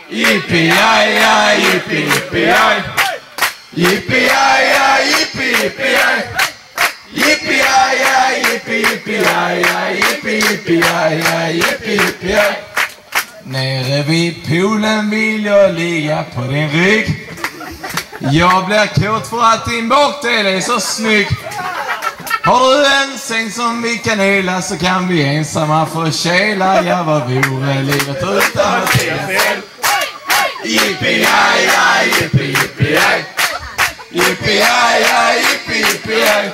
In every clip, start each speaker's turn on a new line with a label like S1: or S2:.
S1: Yippee-yi-yi, yippee-yippee-yi. Yippee-yi-yi, yippee-yippee-yi. Yippee-yi-yi, yippee-yippee-yi, yippee-yippee-yi, yippee-yippee-yi. Nere vid poolen vill jag ligga på din rygg. Jag blir kåt för att din bakdel är så snygg. Har du en säng som vi kan hela så kan vi ensamma få kela. Ja, vad vore livet utan Mattias L. Yippee-yi-yi, yippee-yippee-yi. Yippee-yi-yi, yippee-yippee-yi.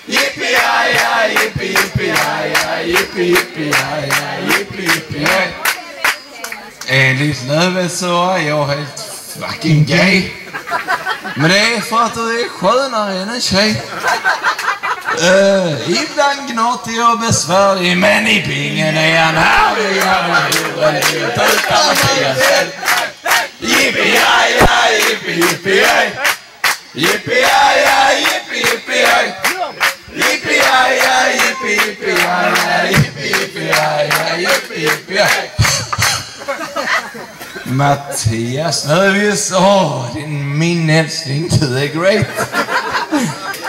S1: Yippee-yi-yi, yippee-yippee-yi, yippee-yippee-yi, yippee-yippee-yi. Enligt Löfven så är jag helt fucking gay. Men det är för att du är skönare än en tjej. Ibland gnatig och besvärlig, men i bingen är han härlig. Utan Mattias L. Yippee-yi-yi, yippee-yippee-yi. Yippee-yi-yi, yippee-yippee-yi. Yippee-yi-yi, yippee-yippee-yi, yippee-yippee-yi, yippee-yippee-yi. Mattias Löfven, min älskling, du är great.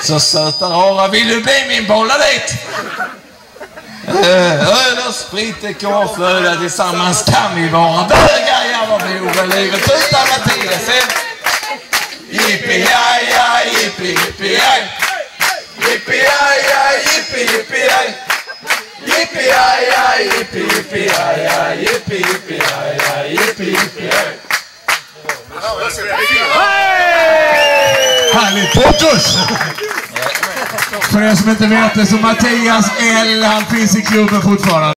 S1: Så söta rara, vill du bli min bolladejt? Öl och sprit är korflöda, tillsammans kan vi vara bögar. Ja, vad vore livet utan Mattias L. Yippee-yi-yi, yippee-yippee-yi. Yippee-yi-yi, yippee-yippee-yi. Yippee-yi-yi, yippee-yippee-yi, yippee-yippee-yi, yippee-yippee-yi.
S2: Härligt, Portus! För er som inte vet det så Mattias L, han finns i klubben fortfarande.